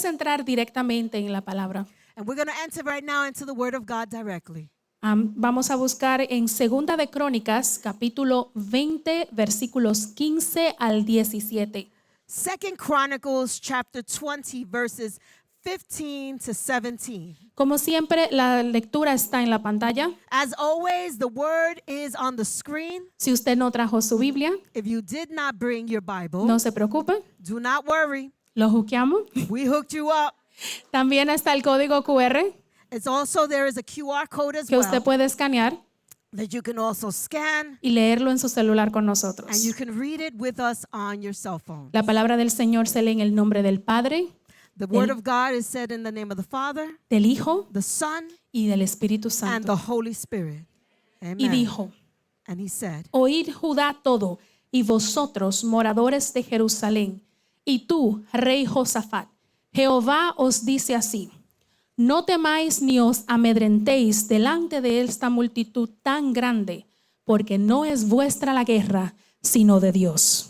Vamos a entrar directamente en la palabra. And we're going to enter right now into the Word of God directly. Vamos a buscar en Segunda de Crónicas, capítulo 20, versículos 15 al 17. 2 Chronicles chapter 20, verses 15 to 17. Como siempre, la lectura está en la pantalla. As always, the Word is on the screen. Si usted no trajo su Biblia, If you did not bring your Bible, no se preocupe, do not worry. lo juqueamos. We hooked you up. También está el código QR It's also, there is a QR code as que usted well puede escanear that you can also scan, y leerlo en su celular con and nosotros. you can read it with us on your cell phone. La palabra del Señor se lee en el nombre del Padre, The Word of God is said in the name of the Father, del Hijo the Son, y del Espíritu and the Santo. Holy Spirit. Y Amen. dijo, And he said, oíd Judá todo, y vosotros, moradores de Jerusalén, y tú, rey Josafat, Jehová os dice así, no temáis ni os amedrentéis delante de esta multitud tan grande, porque no es vuestra la guerra, sino de Dios.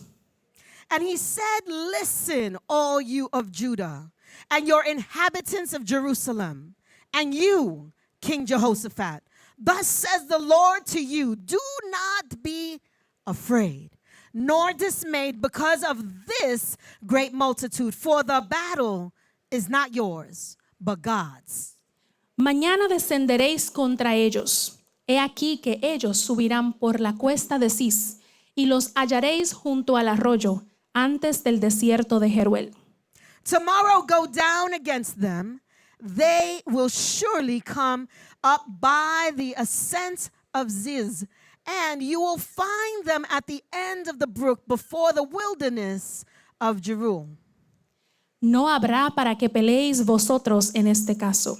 and he said, listen, all you of Judah, and your inhabitants of Jerusalem, and you, King Jehoshaphat, thus says the Lord to you, do not be afraid, nor dismayed because of this great multitude, for the battle is not yours, but God's. Mañana descenderéis contra ellos. He aquí que ellos subirán por la cuesta de Cis, y los hallaréis junto al arroyo, antes del desierto de Jeruel. Tomorrow go down against them. They will surely come up by the ascent of Ziz, and you will find them at the end of the brook before the wilderness of Jeruel. No habrá para que peleéis vosotros en este caso.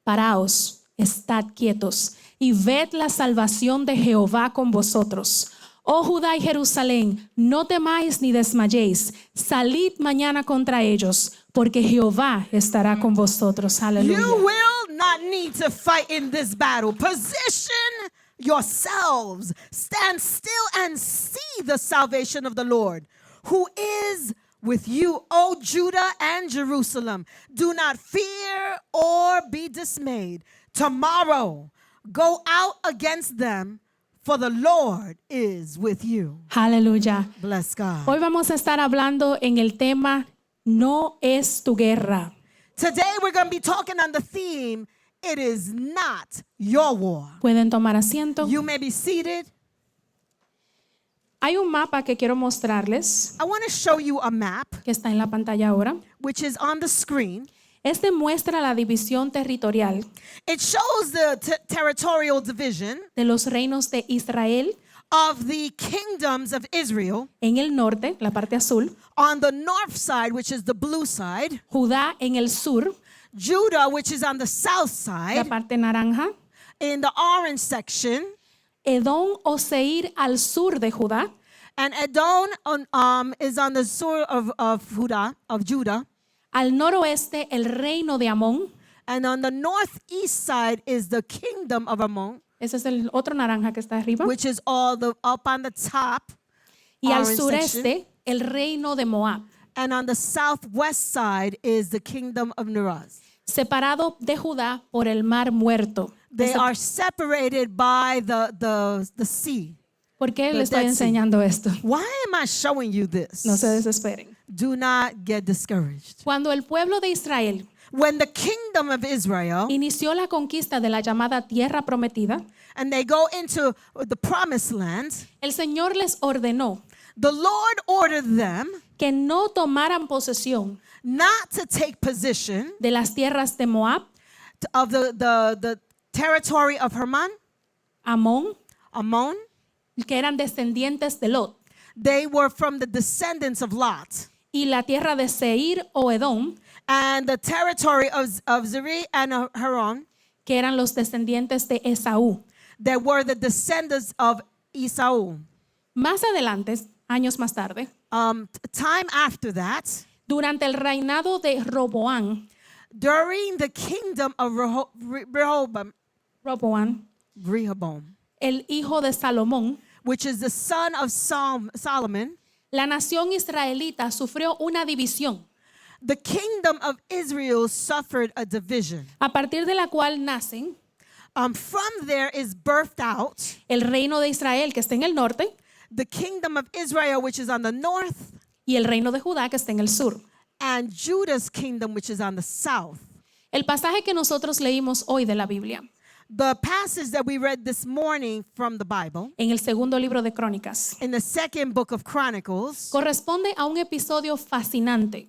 Paraos, estad quietos, y ved la salvación de Jehová con vosotros. Oh Judá y Jerusalén, no temáis ni desmayéis. Salid mañana contra ellos, porque Jehová estará con vosotros. Aleluya. You will not need to fight in this battle. Position yourselves. Stand still and see the salvation of the Lord, who is with you, O Judah and Jerusalem. Do not fear or be dismayed. Tomorrow, go out against them, for the Lord is with you. Aleluya. Bless God. Hoy vamos a estar hablando en el tema No es tu guerra. Today, we're going to be talking on the theme, it is not your war. Pueden tomar asiento. You may be seated. Hay un mapa que quiero mostrarles, I want to show you a map, que está en la pantalla ahora. which is on the screen. Este muestra la división territorial It shows the territorial division de los reinos de Israel of the kingdoms of Israel en el norte, la parte azul, on the north side, which is the blue side, Judá en el sur, Judah, which is on the south la side, parte naranja, in the orange section, Edom o Seir al sur de Judá, and Edom is on the sur of Judah, al noroeste el reino de Amón, and on the northeast side is the kingdom of Ammon, ese es el otro naranja que está arriba, which is all the up on the top, y al orange sureste section. el reino de Moab, And on the southwest side is the kingdom of Neraz. separado de Judá por el mar muerto. They are separated by the sea. ¿Por qué the le estoy Dead Sea. enseñando esto? Why am I showing you this? No se desesperen. Do not get discouraged. Cuando el pueblo de Israel When the kingdom of Israel, inició la conquista de la llamada tierra prometida, and they go into the promised land, el Señor les ordenó the Lord ordered them que no tomaran posesión not to take possession de las tierras de Moab, of the territory of Hermon, Amón, Ammon. que eran descendientes de Lot, They were from the descendants of Lot. y la tierra de Seir o Edom, And the territory of Zeri and Haran, que eran los descendientes de Esaú. they were the descendants of Esau. Más adelante, años más tarde, Time after that, durante el reinado de Roboán, during the kingdom of Rehoboam, el hijo de Salomón, which is the son of Solomon, la nación israelita sufrió una división. the kingdom of Israel suffered a division. a partir de la cual nacen From there is birthed out el reino de Israel que está en el norte the kingdom of Israel, which is on the north, y el reino de Judá que está en el sur. and Judah's kingdom, which is on the south. El pasaje que nosotros leímos hoy de la Biblia, The passage that we read this morning from the Bible, en el segundo libro de Crónicas, in the second book of Chronicles, corresponde a un episodio fascinante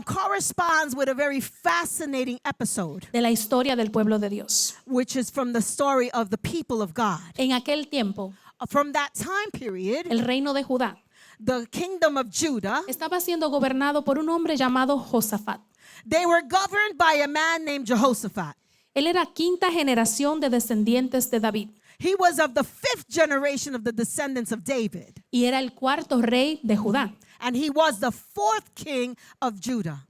corresponds with a very fascinating episode, de la historia del pueblo de Dios. which is from the story of the people of God. En aquel tiempo, From that time period, el reino de Judá the kingdom of Judah, estaba siendo gobernado por un hombre llamado Josafat. they were governed by a man named Jehoshaphat. Él era quinta generación de descendientes de David He was of the fifth generation of the descendants of David, y era el cuarto rey de Judá. and he was the fourth king of Judah.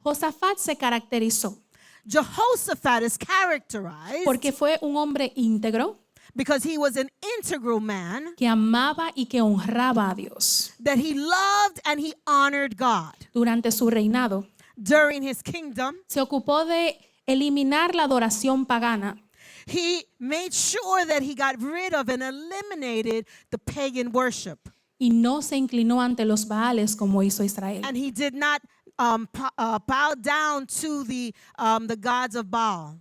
Josafat se caracterizó Jehoshaphat is characterized porque fue un hombre íntegro because he was an integral man, que amaba y que honraba a Dios. that he loved and he honored God. Durante su reinado, During his kingdom, se ocupó de eliminar la adoración pagana he made sure that he got rid of and eliminated the pagan worship. y no se inclinó ante los Baales como hizo Israel. And he did not bow down to the gods of Baal.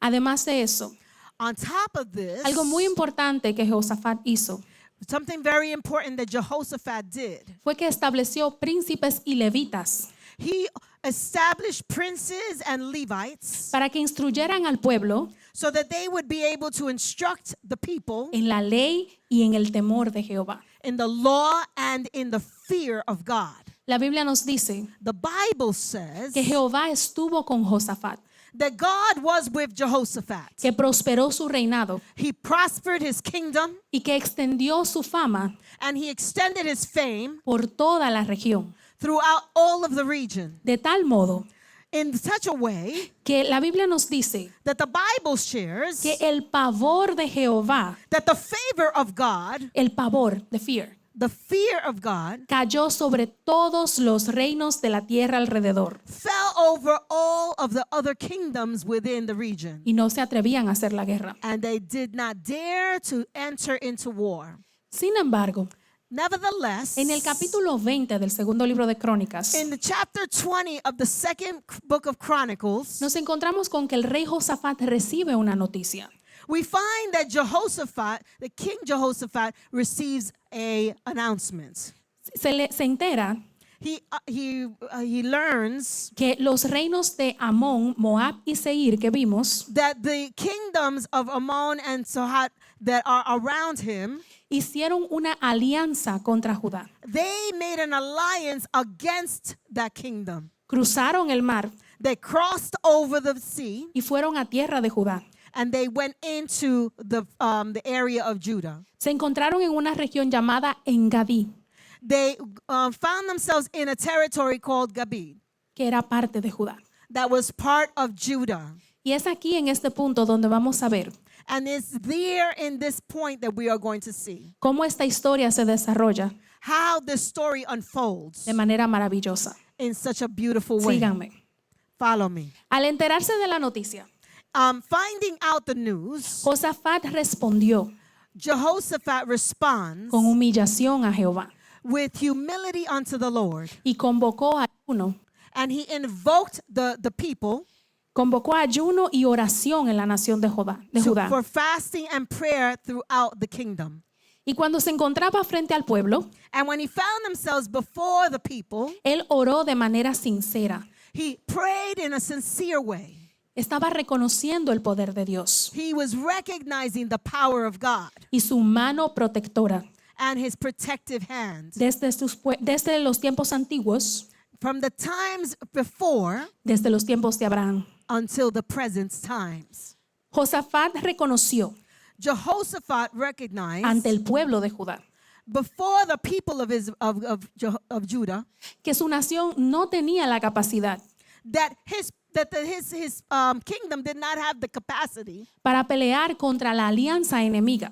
Además de eso, On top of this, algo muy importante que Josafat hizo something very important that Jehoshaphat did. fue que estableció príncipes y levitas He established princes and Levites para que instruyeran al pueblo so that they would be able to instruct the people en la ley y en el temor de Jehová. in the law and in the fear of God. La Biblia nos dice The Bible says que Jehová estuvo con Josafat, that God was with Jehoshaphat. que prosperó su reinado He prospered his kingdom y que extendió su fama and he extended his fame por toda la región, throughout all of the region de tal modo in such a way que la Biblia nos dice that the Bible shares que el pavor de Jehová, that the favor of God, el pavor, the fear, the fear of God, cayó sobre todos los reinos de la tierra alrededor fell over all of the other kingdoms within the region. y no se atrevían a hacer la guerra. And they did not dare to enter into war. Sin embargo, Nevertheless, en el capítulo 20 del segundo libro de Crónicas, in the chapter 20 of the second book of Chronicles, nos encontramos con que el rey Josafat recibe una noticia. we find that Jehoshaphat, the king Jehoshaphat, receives a announcement. Se entera He learns que los reinos de Amón, Moab y Seir que vimos that the kingdoms of Ammon and Sohat that are around him, hicieron una alianza contra Judá. they made an alliance against that kingdom. Cruzaron el mar They crossed over the sea y fueron a tierra de Judá. and they went into the area of Judah. Se encontraron en una región llamada Engadí, They found themselves in a territory called Gabid que era parte de Judá. that was part of Judah. Y es aquí en este punto donde vamos a ver And it's there in this point that we are going to see cómo esta historia se desarrolla how the story unfolds de manera maravillosa. in such a beautiful way. Síganme. Follow me. Al enterarse de la noticia, Finding out the news, Josafat respondió Jehoshaphat responds con humillación a Jehová with humility unto the Lord. y convocó ayuno. And he invoked the people Convocó ayuno y oración en la nación de Judá. for fasting and prayer throughout the kingdom. Y cuando se encontraba frente al pueblo, And when he found themselves before the people, él oró de manera sincera. he prayed in a sincere way. Estaba reconociendo el poder de Dios He was recognizing the power of God y su mano protectora. and his protective hand. Desde los tiempos antiguos, From the times before desde los tiempos de Abraham. until the present times. Josafat reconoció Jehoshaphat recognized ante el pueblo de Judá before the people of Judah que su nación no tenía la capacidad that his kingdom did not have the capacity para pelear contra la alianza enemiga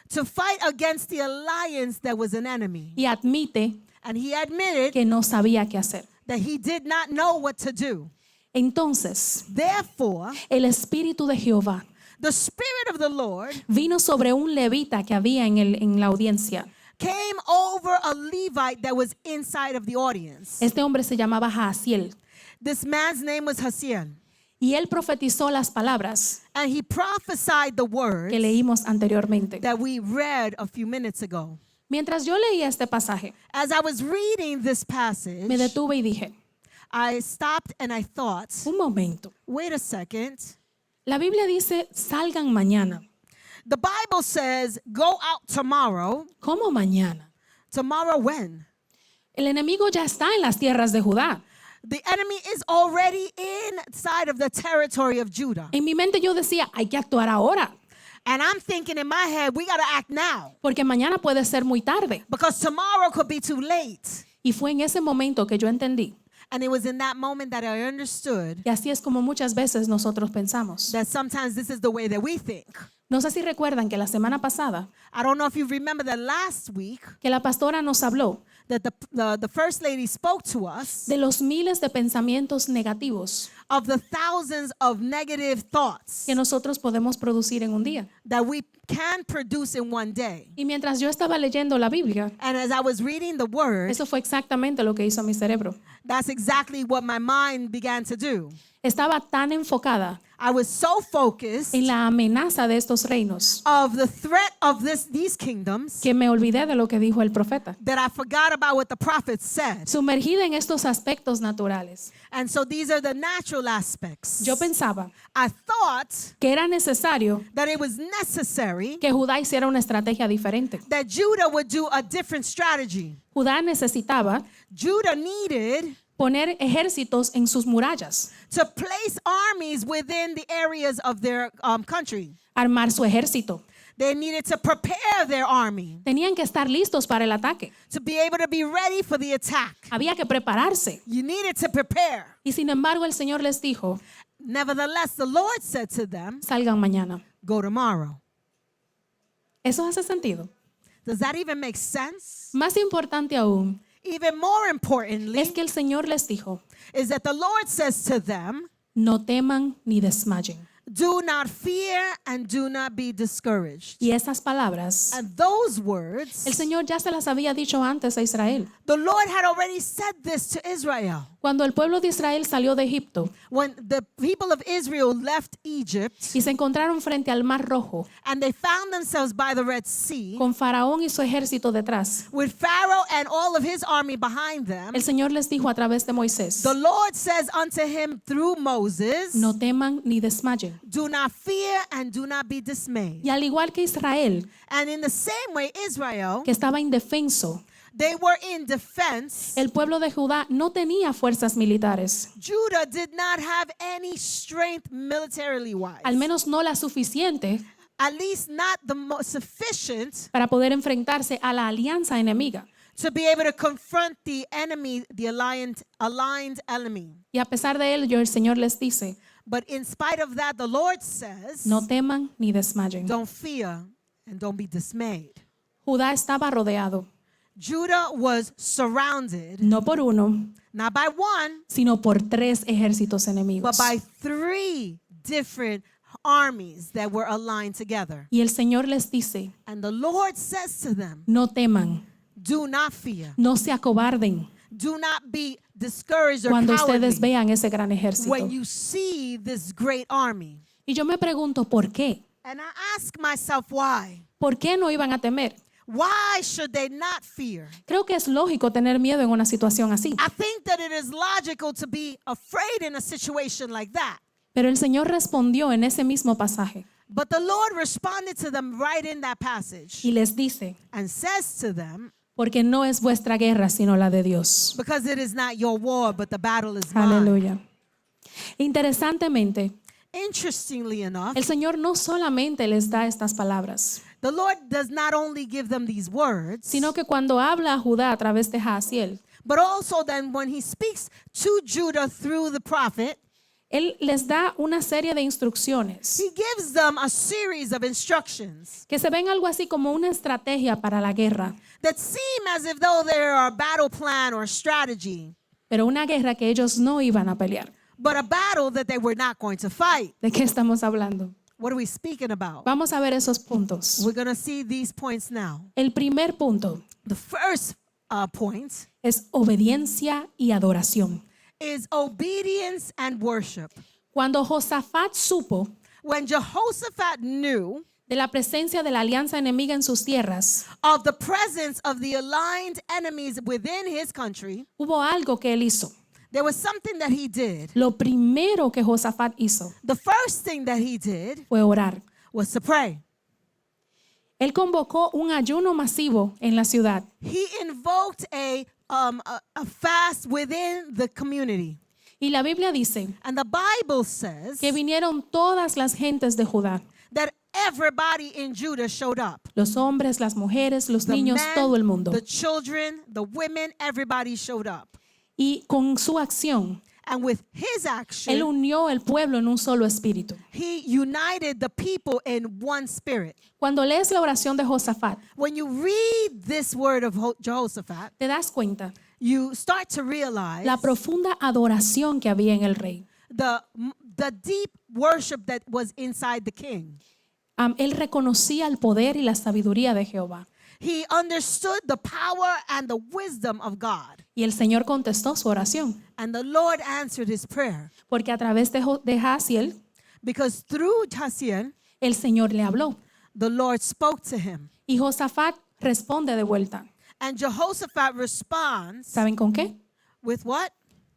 to fight against the alliance that was an enemy. y admite And he admitted que no sabía qué hacer. that he did not know what to do. Entonces, Therefore, el Espíritu de Jehová the Spirit of the Lord vino sobre un levita que había en la audiencia. came over a Levite that was inside of the audience. Este hombre se llamaba Jaasiel This man's name was Hasiel, y él profetizó las palabras and he prophesied the words que leímos anteriormente. that we read a few minutes ago. Mientras yo leía este pasaje, As I was reading this passage, me detuve y dije, I stopped and I thought, un momento, wait a second. la Biblia dice, salgan mañana. The Bible says, go out tomorrow. ¿Cómo mañana? Tomorrow when? El enemigo ya está en las tierras de Judá. The enemy is already inside of the territory of Judah. En mi mente yo decía, hay que actuar ahora, And I'm thinking in my head, we got to act now porque mañana puede ser muy tarde. because tomorrow could be too late. Y fue en ese momento que yo entendí. And it was in that moment that I understood Y así es como muchas veces nosotros pensamos. that sometimes this is the way that we think. No sé si recuerdan que la semana pasada, I don't know if you remember that last week que la pastora nos habló that the first lady spoke to us de los miles de pensamientos negativos of the thousands of negative thoughts que nosotros podemos producir en un día. that we can produce in one day. Y mientras yo estaba leyendo la Biblia, And as I was reading the word, eso fue exactamente lo que hizo mi cerebro. that's exactly what my mind began to do. Estaba tan enfocada I was so focused en la amenaza de estos reinos of the threat of these kingdoms que me olvidé de lo que dijo el profeta. that I forgot about what the prophet said. Sumergida en estos aspectos naturales, And so these are the natural aspects. yo pensaba I thought que era necesario that it was necessary que Judá hiciera una estrategia diferente. that Judah would do a different strategy. Judá necesitaba Judah needed poner ejércitos en sus murallas, to place armies within the areas of their country. armar su ejército. They needed to prepare their army Tenían que estar listos para el ataque. to be able to be ready for the attack. Había que prepararse. You needed to prepare. Y sin embargo, el Señor les dijo, Nevertheless, the Lord said to them, salgan mañana. go tomorrow. ¿Eso hace sentido? Does that even make sense? Más importante aún, Even more importantly, es que el Señor les dijo, is that the Lord says to them, no teman ni desmayen. do not fear and do not be discouraged. Y esas palabras, And those words, el Señor ya se las había dicho antes a Israel. the Lord had already said this to Israel. Cuando el pueblo de Israel salió de Egipto When the people of Israel left Egypt y se encontraron frente al Mar Rojo, and they found themselves by the Red Sea con Faraón y su ejército detrás, with Pharaoh and all of his army behind them, el Señor les dijo a través de Moisés, the Lord says unto him through Moses, no teman ni desmayen. do not fear and do not be dismayed. Y al igual que Israel, And in the same way, Israel, que estaba indefenso, they were in defense. el pueblo de Judá no tenía fuerzas militares, Judah did not have any strength militarily wise, al menos no la suficiente at least not the most sufficient para poder enfrentarse a la alianza enemiga. to be able to confront the enemy, the aligned enemy. Y a pesar de ello, el Señor les dice, But in spite of that, the Lord says, no teman ni desmayen. don't fear and don't be dismayed. Judá estaba rodeado, Judah was surrounded, no por uno, not by one, sino por 3 ejércitos enemigos. but by 3 different armies that were aligned together. Y el Señor les dice, And the Lord says to them, no teman, do not fear. no se acobarden Do not be discouraged or cuando ustedes cowardly vean ese gran ejército. when you see this great army. Y yo me pregunto, ¿por qué? And I ask myself why. ¿Por qué no iban a temer? Why should they not fear? Creo que es lógico tener miedo en una situación así. I think that it is logical to be afraid in a situation like that. Pero el Señor respondió en ese mismo pasaje But the Lord responded to them right in that passage y les dice, and says to them, porque no es vuestra guerra sino la de Dios. because it is not your war, but the battle is mine. Aleluya. Interesantemente, Interestingly enough, el Señor no solamente les da estas palabras, the Lord does not only give them these words, sino que cuando habla a Judá a través de Jaasiel, but also then when he speaks to Judah through the prophet, Él les da una serie de instrucciones he gives them a series of instructions que se ven algo así como una estrategia para la guerra. that seem as if though they are a battle plan or strategy. pero una guerra que ellos no iban a pelear. but a battle that they were not going to fight. ¿De qué estamos hablando? What are we speaking about? Vamos a ver esos puntos. We're going to see these points now. El primer punto The first point es obediencia y adoración. is obedience and worship. Cuando Josafat supo When Jehoshaphat knew de la presencia de la alianza enemiga en sus tierras, of the presence of the aligned enemies within his country, hubo algo que él hizo. there was something that he did. Lo primero que Josafat hizo The first thing that he did fue orar. was to pray. Él convocó un ayuno masivo en la ciudad He invoked a fast within the community. y la Biblia dice And the Bible says que vinieron todas las gentes de Judá, that everybody in Judah showed up. los hombres, las mujeres, los The niños, men, todo el mundo. the children, the women, everybody showed up. Y con su acción, And with his él action, unió el pueblo en un solo espíritu. he united the people in one spirit. Cuando lees la oración de Josafat, When you read this word of Jehoshaphat, te das cuenta you start to realize la profunda adoración que había en el rey. the deep worship that was inside the king. Él reconocía el poder y la sabiduría de Jehová. He understood the power and the wisdom of God. Y el Señor contestó su oración, And the Lord answered his prayer. porque a través de Jaziel, Because through Hazael, el Señor le habló. the Lord spoke to him. Y Josafat responde de vuelta. And Jehoshaphat responds ¿Saben con qué? with what?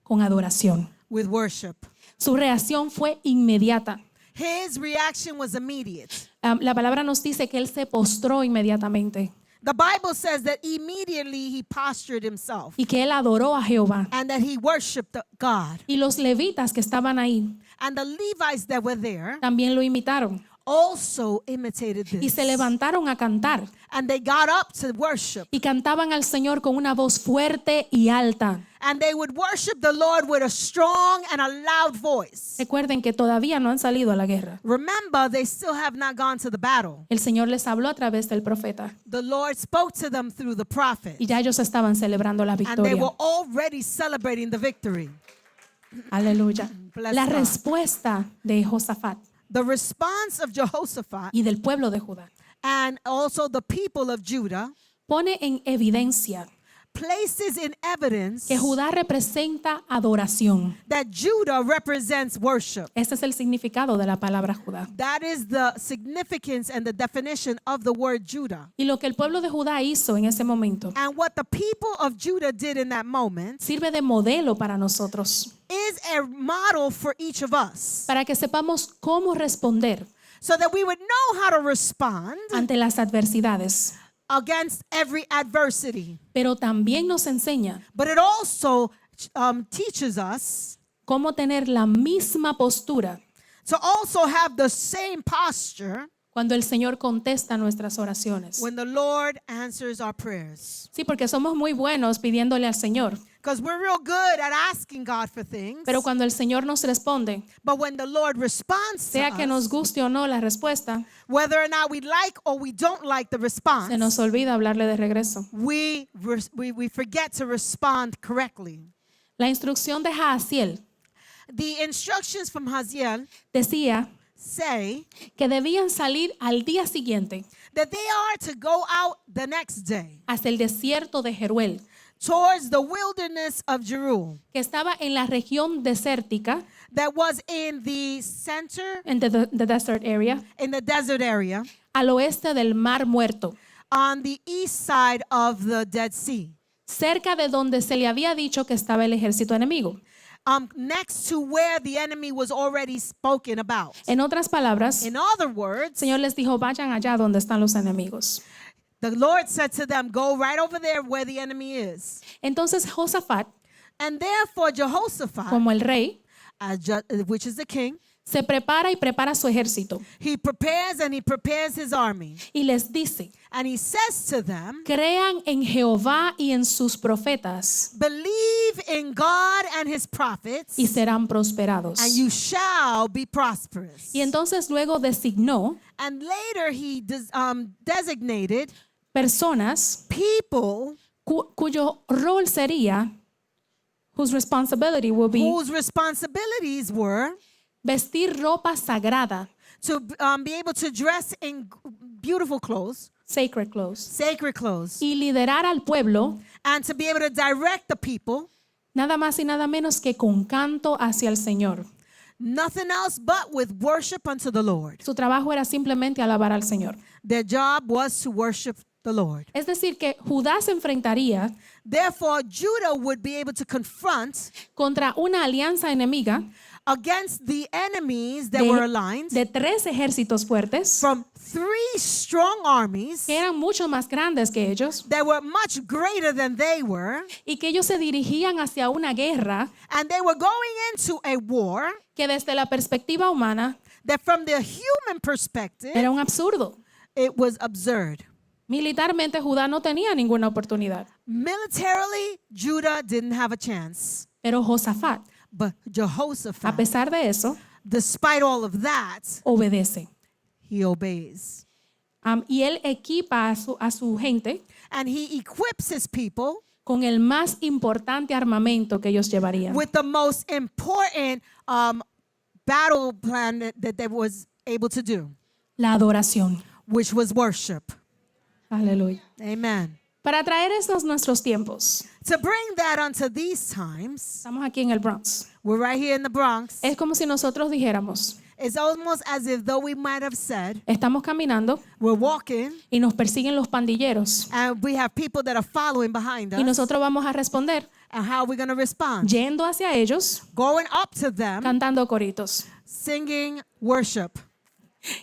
Con adoración. With worship. Su reacción fue inmediata. His reaction was immediate. La palabra nos dice que él se postró inmediatamente The Bible says that immediately he postured himself y que él adoró a Jehová. and that he worshiped God. Y los levitas que estaban ahí And the Levites that were there también lo imitaron also imitated y this. se levantaron a cantar And they got up to worship. y cantaban al Señor con una voz fuerte y alta. And they would worship the Lord with a strong and a loud voice. Recuerden que todavía no han salido a la guerra. Remember, they still have not gone to the battle. El Señor les habló a través del profeta The Lord spoke to them through the prophet. y ya ellos estaban celebrando la And they victoria. were already celebrating the victory. Aleluya. Bless La God. respuesta de Josafat The response of Jehoshaphat y del pueblo de Judá and also the people of Judah pone en evidencia places in evidence que Judá representa adoración. that Judah represents worship. Este es el significado de la palabra Judá. That is the significance and the definition of the word Judah. Y lo que el pueblo de Judá hizo en ese momento And what the people of Judah did in that moment sirve de modelo para nosotros, is a model for each of us para que sepamos cómo responder so that we would know how to respond ante las adversidades. against every adversity. Pero también nos enseña But it also teaches us cómo tener la misma postura to also have the same posture cuando el Señor contesta nuestras oraciones. when the Lord answers our prayers. Sí, porque somos muy buenos pidiéndole al Señor, Because we're real good at asking God for things. pero cuando el Señor nos responde, But when the Lord responds to sea que nos us, guste o no la respuesta, whether or not we like or we don't like the response, se nos olvida hablarle de regreso. we forget to respond correctly. La instrucción de Jaziel The instructions from Hazael decía say que debían salir al día siguiente that they are to go out the next day hacia el desierto de Jeruel, towards the wilderness of Jeruel que estaba en la región desértica, that was in the center, en the desert area, in the desert area, al oeste del Mar Muerto, on the east side of the Dead Sea, cerca de donde se le había dicho que estaba el ejército enemigo. next to where the enemy was already spoken about. En otras palabras, In other words, el Señor les dijo, vayan allá donde están los enemigos. the Lord said to them, go right over there where the enemy is. Entonces Josafat, And therefore Jehoshaphat, como el rey, which is the king, se prepara y prepara su ejército he prepares and he prepares his army. y les dice, And he says to them, crean en Jehová y en sus profetas believe in God and his prophets, y serán prosperados. and you shall be prosperous. Y entonces luego designó And later he designated personas people cuyo rol sería whose responsibility will be whose responsibilities were vestir ropa sagrada, to be able to dress in beautiful clothes, sacred clothes, sacred clothes, y liderar al pueblo and to be able to direct the people, nada más y nada menos que con canto hacia el Señor. nothing else but with worship unto the Lord. Su trabajo era simplemente alabar al Señor. Their job was to worship the Lord. Es decir, que Judá se enfrentaría Therefore, Judah would be able to confront contra una alianza enemiga against the enemies that de, were aligned de 3 ejércitos fuertes from 3 strong armies que eran mucho más grandes que ellos that were much greater than they were, y que ellos se dirigían hacia una guerra and they were going into a war que desde la perspectiva humana that from the human perspective, era un absurdo. it was absurd. Militarmente Judá no tenía ninguna oportunidad, Militarily, Judah didn't have a chance. pero Josafat, But a Jehoshaphat, pesar de eso, despite all of that, obedece. he obeys. Y él equipa a su gente And he equips his people con el más importante armamento que ellos llevarían. with the most important battle plan that they was able to do, La adoración. which was worship. Aleluya. Amen. Para traer estos nuestros tiempos, To bring that unto these times, estamos aquí en el Bronx. we're right here in the Bronx. Es como si nosotros dijéramos, It's almost as if though we might have said, estamos caminando we're walking y nos persiguen los pandilleros and we have people that are following behind y us. nosotros vamos a responder And how are we going to respond? yendo hacia ellos, Going up to them, cantando coritos. singing worship.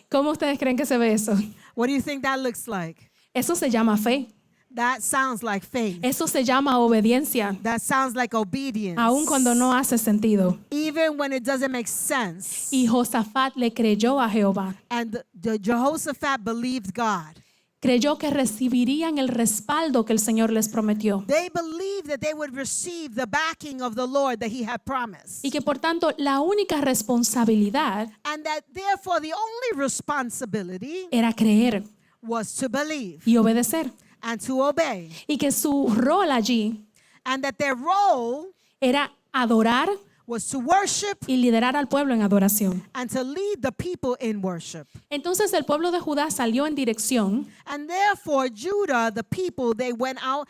¿Cómo ustedes creen que se ve eso? What do you think that looks like? Eso se llama fe. That sounds like faith. Eso se llama obediencia, That sounds like obedience. aun cuando no hace sentido. Even when it doesn't make sense. Y Josafat le creyó a Jehová. And the Jehoshaphat believed God. Creyó que recibirían el respaldo que el Señor les prometió. They believed that they would receive the backing of the Lord that he had promised. Y que por tanto la única responsabilidad And that therefore the only responsibility era creer was to believe y obedecer. and to obey. Y que su rol allí And that their role era adorar was to worship y liderar al pueblo en adoración. and to lead the people in worship. Entonces el pueblo de Judá salió en dirección And therefore Judah, the people, they went out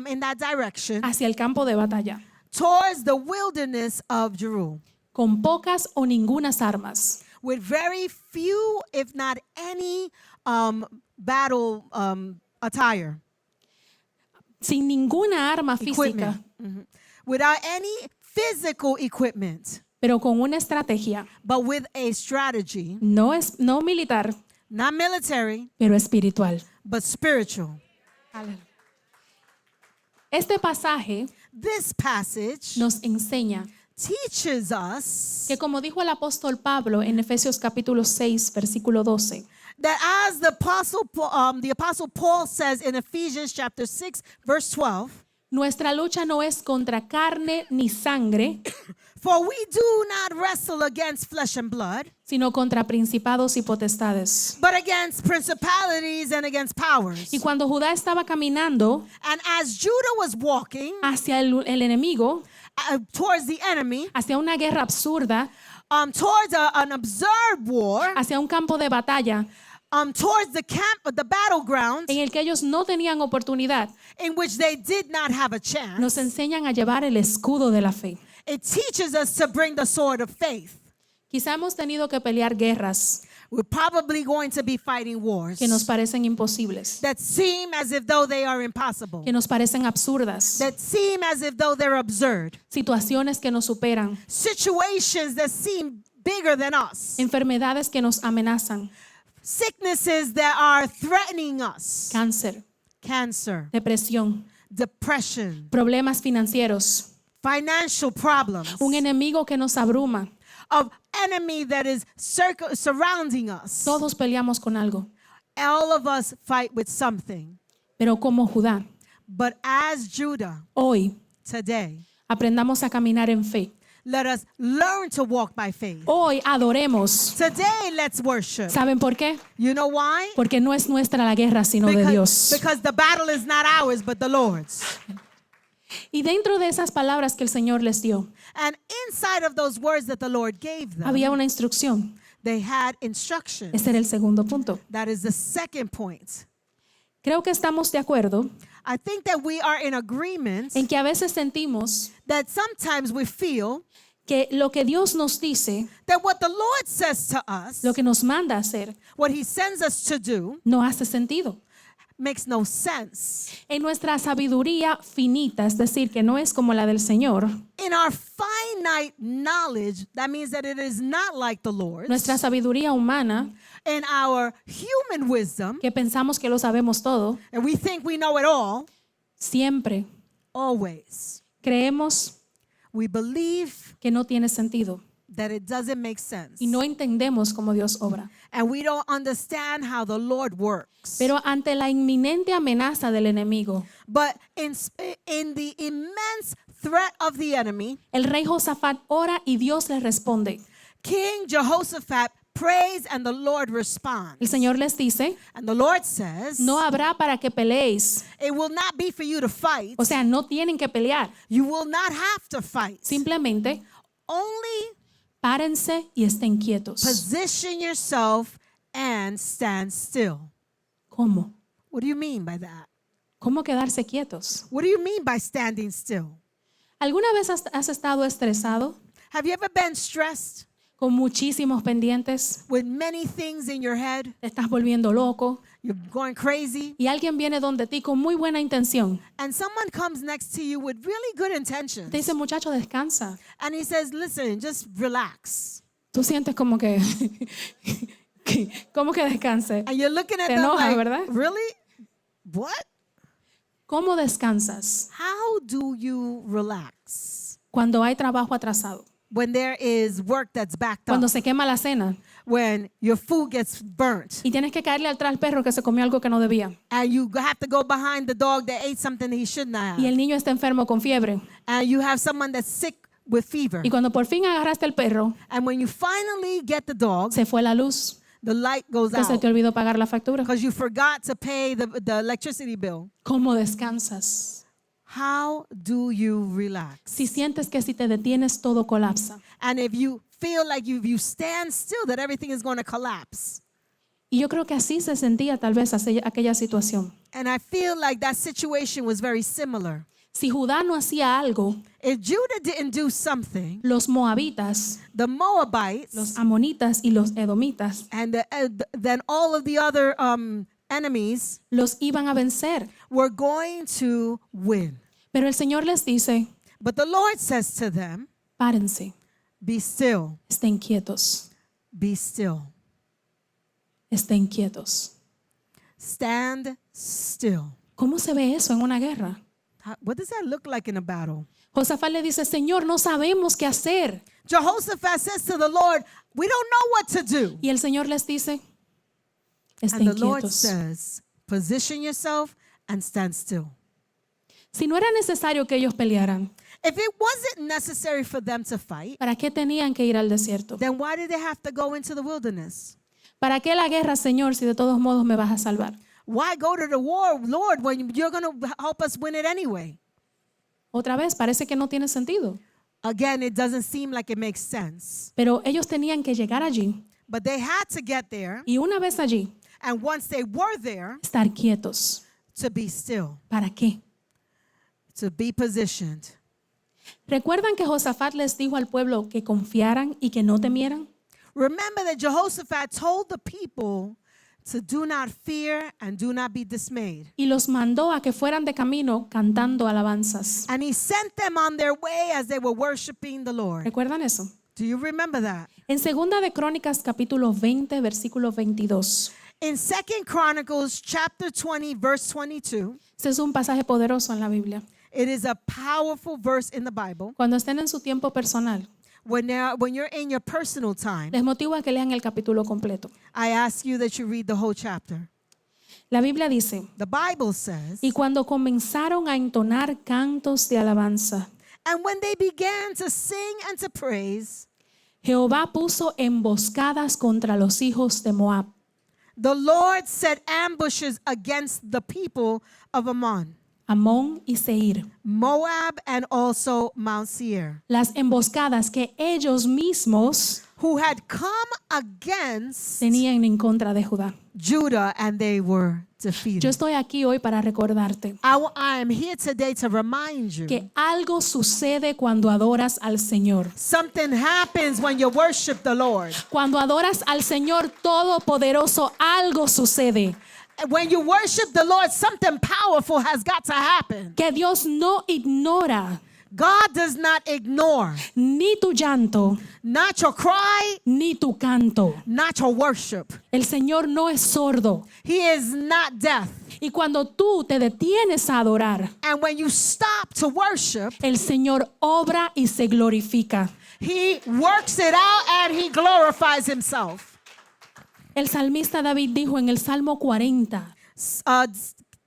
in that direction hacia el campo de batalla, towards the wilderness of Jerusalem con pocas o ningunas armas, with very few, if not any, battle attire, sin ninguna arma física, equipment. Without any physical equipment, pero con una estrategia, but with a strategy, no militar, not military, pero espiritual. but spiritual. Este pasaje This passage nos enseña teaches us que, como dijo el apóstol Pablo en Efesios capítulo 6, versículo 12, that as the apostle Paul says in Ephesians chapter 6, verse 12, nuestra lucha no es contra carne ni sangre, for we do not wrestle against flesh and blood, sino contra principados y potestades. but against principalities and against powers. Y cuando Judá estaba caminando And as Judah was walking hacia el enemigo, towards the enemy, hacia una guerra absurda, towards an absurd war, hacia un campo de batalla towards the battleground en el que ellos no tenían oportunidad, in which they did not have a chance, nos enseñan a llevar el escudo de la fe. it teaches us to bring the sword of faith. Quizá hemos tenido que pelear guerras We're probably going to be fighting wars que nos parecen imposibles, that seem as if though they are impossible, que nos parecen absurdas, that seem as if though they're absurd, situaciones que nos superan, situations that seem bigger than us, enfermedades que nos amenazan, sicknesses that are threatening us, cáncer, cancer, depresión, depression, problemas financieros, financial problems, un enemigo que nos abruma. of enemy that is surrounding us. Todos peleamos con algo, All of us fight with something. pero como Judá, But as Judah, hoy today, aprendamos a caminar en fe. let us learn to walk by faith. Hoy adoremos. Today, let's worship. ¿Saben por qué? You know why? Porque no es nuestra la guerra, sino de Dios. Because the battle is not ours, but the Lord's. Y dentro de esas palabras que el Señor les dio, And inside of those words that the Lord gave them, había una instrucción. they had instructions. Ese era el segundo punto. That is the second point. Creo que estamos de acuerdo I think that we are in agreement en que a veces sentimos that sometimes we feel que lo que Dios nos dice, that what the Lord says to us, lo que nos manda a hacer, what He sends us to do, no hace sentido. makes no sense. En nuestra sabiduría finita, es decir, que no es como la del Señor, In our finite knowledge, that means that it is not like the Lord's. nuestra sabiduría humana, In our human wisdom, que pensamos que lo sabemos todo, and we think we know it all, siempre always, creemos we believe que no tiene sentido that it doesn't make sense. y no entendemos cómo Dios obra. And we don't understand how the Lord works. Pero ante la inminente amenaza del enemigo, But in the immense threat of the enemy, el rey Josafat ora y Dios le responde. King Jehoshaphat prays and the Lord responds. El Señor les dice, And the Lord says, no habrá para que peleéis. it will not be for you to fight. O sea, no tienen que pelear. You will not have to fight. Simplemente Only párense y estén quietos. position yourself and stand still. ¿Cómo? What do you mean by that? ¿Cómo quedarse quietos? What do you mean by standing still? ¿Alguna vez has estado estresado Have you ever been stressed con muchísimos pendientes? with many things in your head? Te estás volviendo loco You're going crazy. y alguien viene donde ti con muy buena intención. And someone comes next to you with really good intentions. Te dice, muchacho, descansa. And he says, listen, just relax. Tú sientes como que, ¿cómo que descanse? And you're looking at Te them enoja, like, ¿verdad? really? What? ¿Cómo descansas How do you relax cuando hay trabajo atrasado? when there is work that's backed Cuando up? se quema la cena When your food gets burnt y tienes que caerle atrás al perro que se comió algo que no debía. and you have to go behind the dog that ate something that he shouldn't have. Y el niño está enfermo con fiebre. And you have someone that's sick with fever. Y cuando por fin agarraste el perro, And when you finally get the dog, se fue la luz. the light goes Que se out te olvidó pagar la factura. because you forgot to pay the electricity bill. ¿Cómo descansas? How do you relax? Si sientes que si te detienes todo colapsa. And if you feel like if you stand still, that everything is going to collapse. Y yo creo que así se sentía tal vez aquella situación. And I feel like that situation was very similar. Si Judá no hacía algo, If Judah didn't do something, los moabitas, the Moabites los amonitas y los edomitas and then all of the other enemies los iban a vencer. were going to win. Pero el Señor les dice, But the Lord says to them, párense, be still, estén quietos, be still, estén quietos. stand still. ¿Cómo se ve eso en una guerra? What does that look like in a battle? Josafat le dice, Señor, no sabemos qué hacer. Jehoshaphat says to the Lord, we don't know what to do. Y el Señor les dice, And estén the Lord quietos. says, position yourself and stand still. Si no era necesario que ellos pelearan, If it wasn't necessary for them to fight, ¿para qué tenían que ir al desierto? then why did they have to go into the wilderness? ¿Para qué la guerra, Señor, si de todos modos me vas a salvar? Why go to the war, Lord, when you're going to help us win it anyway? Otra vez, parece que no tiene sentido. Again, it doesn't seem like it makes sense. Pero ellos tenían que llegar allí But they had to get there, y una vez allí, and once they were there, estar quietos. to be still, ¿Para qué? to be positioned. ¿Recuerdan que Josafat les dijo al pueblo que confiaran y que no temieran? Remember that Jehoshaphat told the people to do not fear and do not be dismayed. Y los mandó a que fueran de camino cantando alabanzas. And he sent them on their way as they were worshiping the Lord. ¿Recuerdan eso? Do you remember that? En 2 de Crónicas capítulo 20, versículo 22. In 2 Chronicles chapter 20, verse 22, Este es un pasaje poderoso en la Biblia. it is a powerful verse in the Bible. Cuando estén en su tiempo personal, When you're in your personal time, les motivo a que lean el capítulo completo. I ask you that you read the whole chapter. La Biblia dice, The Bible says, y cuando comenzaron a entonar cantos de alabanza, and when they began to sing and to praise, Jehová puso emboscadas contra los hijos de Moab. the Lord set ambushes against the people of Ammon. Amón y Seir, Moab, and also Mount Seir, las emboscadas que ellos mismos who had come against tenían en contra de Judá. Judah, and they were defeated. Yo estoy aquí hoy para recordarte I am here today to remind you que algo sucede cuando adoras al Señor. something happens when you worship the Lord. Cuando adoras al Señor Todopoderoso, algo sucede. When you worship the Lord, something powerful has got to happen. Que Dios no ignora God does not ignore ni tu llanto, not your cry, ni tu canto. not your worship. El Señor no es sordo. He is not deaf. Y cuando tú te detienes a adorar, And when you stop to worship, el Señor obra y se glorifica. He works it out and He glorifies Himself. El salmista David dijo en el Salmo 40,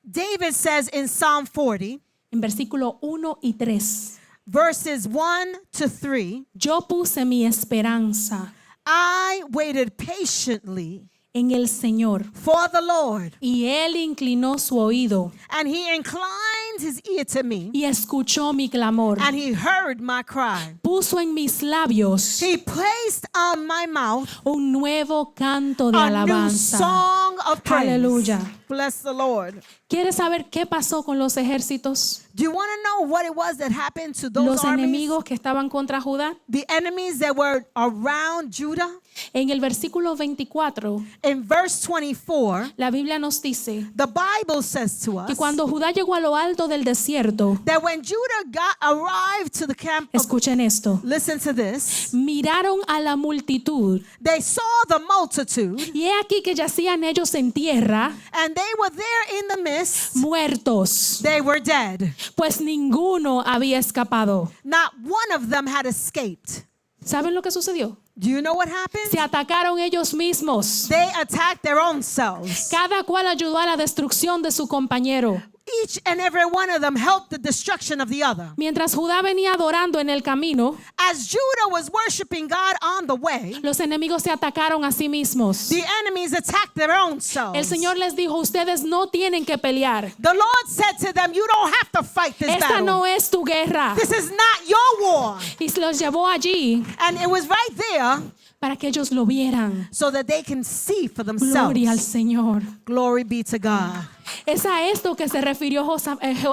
David says in Psalm 40, en versículo 1 y 3, verses 1 to 3, yo puse mi esperanza I waited patiently en el Señor, for the Lord, y Él inclinó su oído and He inclined His ear to me, y escuchó mi clamor. and He heard my cry. Puso en mis labios He placed on my mouth un nuevo canto de a new alabanza. song of praise. Aleluya. Bless the Lord. ¿Quieres saber qué pasó con los ejércitos? Do you want to know what it was that happened to those Los armies? enemigos que estaban contra Judá. The enemies that were around Judah? En el versículo 24, In verse 24, la Biblia nos dice the Bible says to us que cuando Judá llegó a lo alto del desierto, that when Judah arrived to the camp of, escuchen esto, listen to this, miraron a la multitud they saw the multitude, y he aquí que yacían ellos en tierra, and they were there in the midst. muertos, They were dead. pues ninguno había escapado. Not one of them had escaped. ¿Saben lo que sucedió? Do you know what happened? Se atacaron ellos mismos. They attacked their own selves. Cada cual ayudó a la destrucción de su compañero. Each and every one of them helped the destruction of the other. Mientras Judá venía adorando en el camino, As Judah was worshiping God on the way, los enemigos se atacaron a sí mismos. the enemies attacked their own selves. El Señor les dijo, ustedes no tienen que pelear. The Lord said to them, you don't have to fight this Esta battle. no es tu guerra. This is not your war. Y los llevó allí And it was right there para que ellos lo vieran. so that they can see for Gloria al themselves. Señor. Glory be to God. Es a esto que se refirió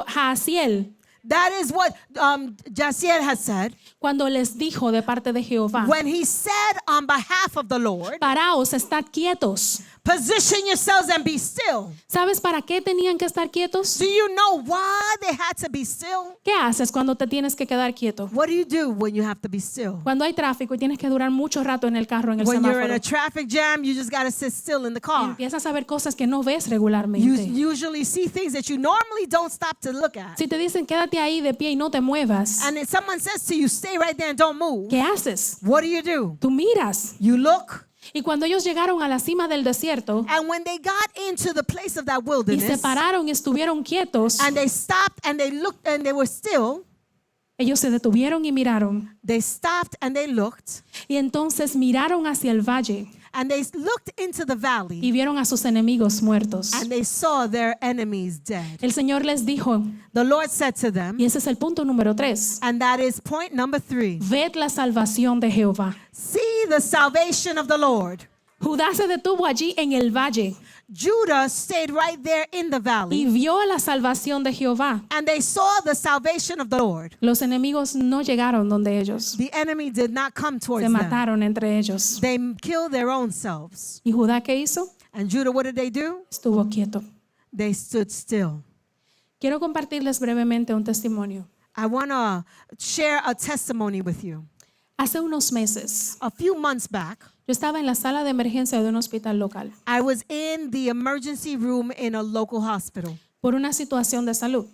Jaasiel That is what Jasiel has said cuando les dijo de parte de Jehová, when he said on behalf of the Lord, paraos, estad quietos. position yourselves and be still. ¿Sabes para qué tenían que estar quietos? Do you know why they had to be still? ¿Qué haces cuando te tienes que quedar quieto? What do you do when you have to be still? Cuando hay tráfico y tienes que durar mucho rato en el carro, en el When you're in semáforo. a traffic jam, you just got to sit still in the car. Empiezas a ver cosas que no ves You regularmente. usually see things that you normally don't stop to look at. Si te dicen quédate ahí de pie y no te muevas, And if someone says to you, stay right there and don't move, ¿qué haces? what do? Tú miras. You look. Y cuando ellos llegaron a la cima del desierto And when they got into the place of that y se wilderness, pararon y estuvieron quietos, and they stopped and they looked and they were still, ellos se detuvieron y miraron. they stopped and they looked, Y entonces miraron hacia el valle and they looked into the valley, y vieron a sus enemigos muertos. and they saw their enemies dead. El Señor les dijo, The Lord said to them, y ese es el punto número 3, and that is point number 3, ved la salvación de Jehová. see the salvation of the Lord. Judá se detuvo allí en el valle Judah stayed right there in the y valley, vio la salvación de Jehová. and they saw the salvation of the Lord. Los enemigos no llegaron donde ellos. The enemy did not come towards Se them. mataron entre ellos. They killed their own selves. ¿Y Judá qué hizo? And Judah, what did they do? Estuvo quieto. They stood still. Quiero compartirles brevemente un testimonio. I want to share a testimony with you. Hace unos meses, A few months back, yo estaba en la sala de emergencia de un hospital local I was in the emergency room in a local hospital por una situación de salud.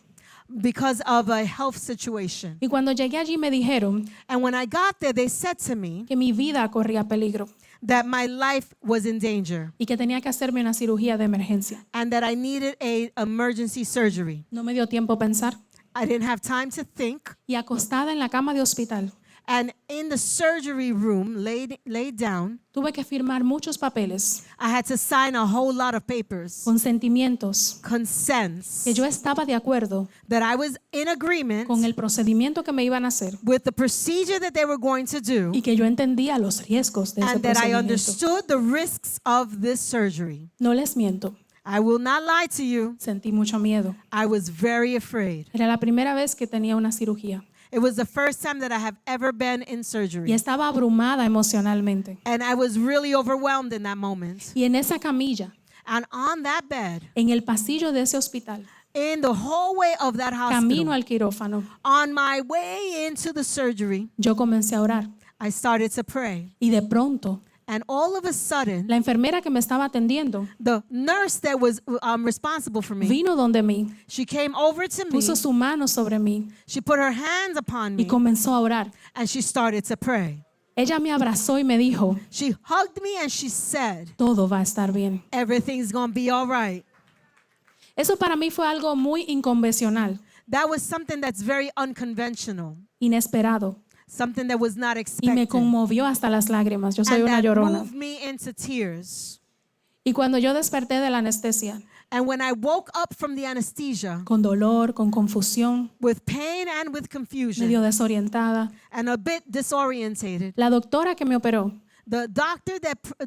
because of a health situation. Y cuando llegué allí me dijeron And when I got there, they said to me que mi vida corría peligro that my life was in danger y que tenía que hacerme una cirugía de emergencia. and that I needed a emergency surgery. No me dio tiempo a pensar I didn't have time to think. y acostada en la cama de hospital, And in the surgery room, laid down, Tuve que firmar muchos papeles, I had to sign a whole lot of papers, consentimientos, consents, que yo estaba de acuerdo that I was in agreement con el procedimiento que me iban a hacer with the procedure that they were going to do, y que yo entendía los riesgos de ese and that I procedimiento. understood the risks of this surgery. No les miento, I will not lie to you. sentí mucho miedo. I was very afraid. Era la primera vez que tenía una cirugía It was the first time that I have ever been in y surgery. estaba abrumada emocionalmente. And I was really overwhelmed in that moment. Y en esa camilla, And on that bed, en el pasillo de ese hospital, in the hallway of that camino hospital, al quirófano, on my way into the surgery, yo comencé a orar I started to pray. y de pronto And all of a sudden, la enfermera que me estaba atendiendo the nurse that was responsible for me, vino donde mí, she came over to me, puso su mano sobre mí she put her hands upon y me, comenzó a orar. and she started to pray. Ella me abrazó y me dijo, She hugged me and she said, todo va a estar bien. everything's going to be all right. Eso para mí fue algo muy inconvencional, That was something that's very unconventional, inesperado, something that was not y me expected, conmovió hasta las lágrimas. Yo soy and una that llorona. moved me into tears. Y cuando yo desperté de la anestesia, And when I woke up from the anesthesia con dolor, con confusión, with pain and with confusion medio desorientada, and a bit disorientated, la doctora que me operó the doctor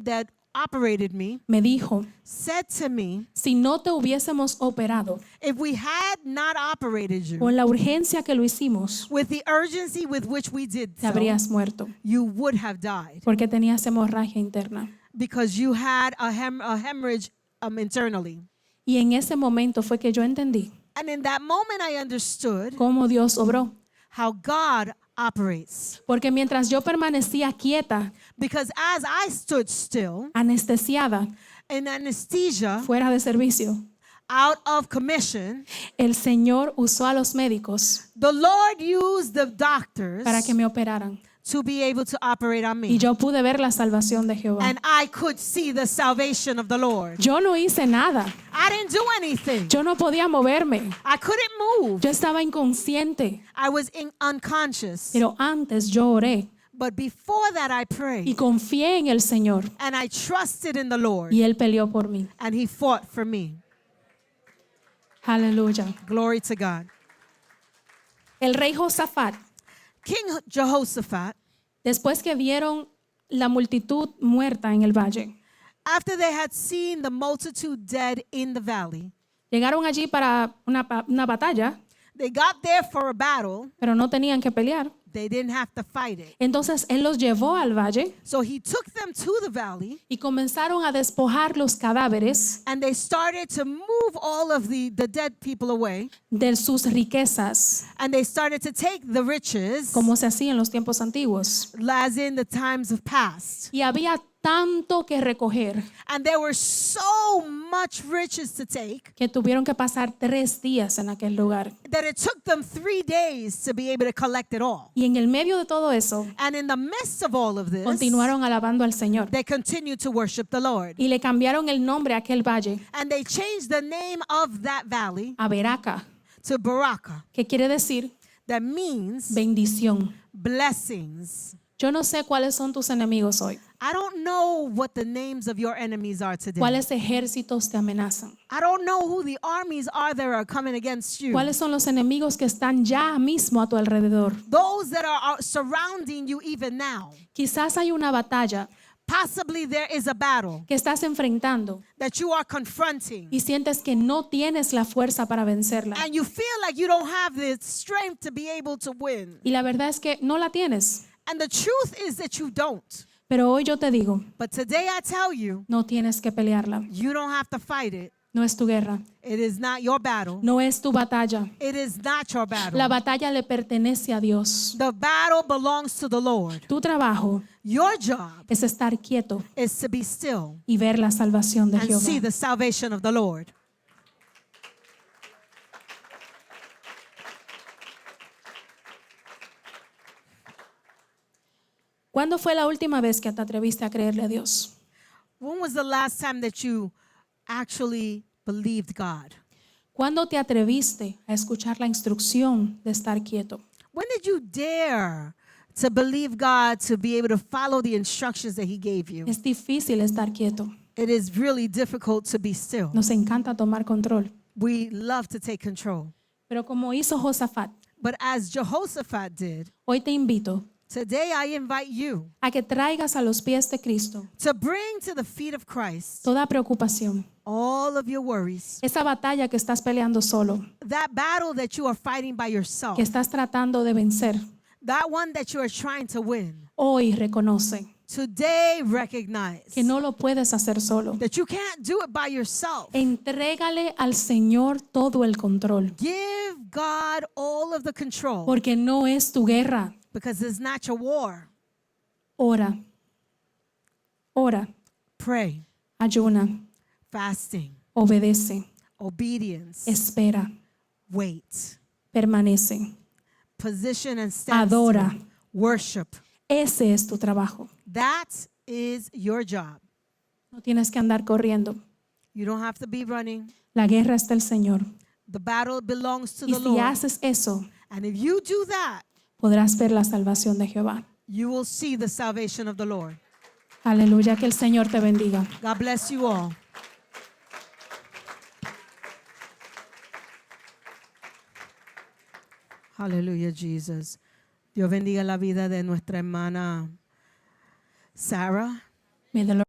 that operated me me dijo, said to me, si no te hubiésemos operado if we had not operated you con la urgencia que lo hicimos, with the urgency with which we did te so, habrías muerto, you would have died porque tenías hemorragia interna. because you had a hemorrhage internally. Y en ese momento fue que yo entendí And in that moment, I understood cómo Dios obró. how God operates. Porque mientras yo permanecía quieta, Because as I stood still anestesiada, in anesthesia, fuera de servicio, out of commission, el Señor usó a los médicos the Lord used the doctors para que me operaran. to be able to operate on Y me. yo pude ver la salvación de Jehová. And I could see the salvation of the Lord. Yo no hice nada. I didn't do anything. Yo no podía moverme. I couldn't move. Yo estaba inconsciente. I was unconscious. Pero antes yo oré But before that, I y prayed. confié en el Señor. And I trusted in the Lord. Y Él peleó por mí. And He fought for me. Aleluya. Glory to God. El rey Josafat, King Jehoshaphat, después que vieron la multitud muerta en el valle, after they had seen the multitude dead in the valley, llegaron allí para una batalla, they got there for a battle. pero no tenían que pelear. They didn't have to fight it. Entonces Él los llevó al valle So He took them to the valley, y comenzaron a despojar los cadáveres and they started to move all of the dead people away, de sus riquezas, and they started to take the riches, como se hacía en los tiempos antiguos. as in the times of past. Y había tanto que recoger And there were so much riches to take que tuvieron que pasar 3 días en aquel lugar. that it took them 3 days to be able to collect it all. Y en el medio de todo eso, And in the midst of all of this, continuaron alabando al Señor. they continued to worship the Lord. Y le cambiaron el nombre a aquel valle And they changed the name of that valley a Beraca, to Baraka, que quiere decir that means bendición. blessings. Yo no sé cuáles son tus enemigos hoy, I don't know what the names of your enemies are today. cuáles ejércitos te amenazan, I don't know who the armies are that are coming against you. cuáles son los enemigos que están ya mismo a tu alrededor. Those that are surrounding you even now. Quizás hay una batalla Possibly there is a battle que estás enfrentando that you are confronting. y sientes que no tienes la fuerza para vencerla. And you feel like you don't have the strength to be able to win. Y la verdad es que no la tienes. And the truth is that you don't. Pero hoy yo te digo, But today I tell you, no tienes que pelearla. you don't have to fight it. No es tu guerra. It is not your battle. No es tu batalla. It is not your battle. La batalla le pertenece a Dios. The battle belongs to the Lord. Tu trabajo Your job es estar quieto is to be still y ver la salvación de and see Jehová. the salvation of the Lord. ¿Cuándo fue la última vez que te atreviste a creerle a Dios? When was the last time that you actually believed God? ¿Cuándo te atreviste a escuchar la instrucción de estar quieto? When did you dare to believe God, to be able to follow the instructions that He gave you. Es difícil estar quieto. It is really difficult to be still. Nos encanta tomar control. We love to take control. Pero como hizo Josafat, But as Jehoshaphat did, hoy te invito today I invite you a que traigas a los pies de Cristo to bring to the feet of Christ toda preocupación, all of your worries, esa batalla que estás peleando solo, that battle that you are fighting by yourself, que estás tratando de vencer. that one that you are trying to win. Hoy reconoce Today recognize que no lo puedes hacer solo. that you can't do it by yourself. Entrégale al Señor todo el control, Give God all of the control porque no es tu guerra. because it's not your war. Ora, ora, Pray, ayuna, fasting, obedece, obedience, espera, wait, permanece, position and stand adora. still. Worship. Ese es tu trabajo. That is your job. No tienes que andar corriendo. You don't have to be running. La guerra es del Señor. The battle belongs to Y the si Lord. haces eso, And if you do that, podrás ver la salvación de Jehová. you will see the salvation of the Lord. Aleluya, que el Señor te bendiga. God bless you all. Hallelujah, Jesus. Dios bendiga la vida de nuestra hermana Sarah. May the Lord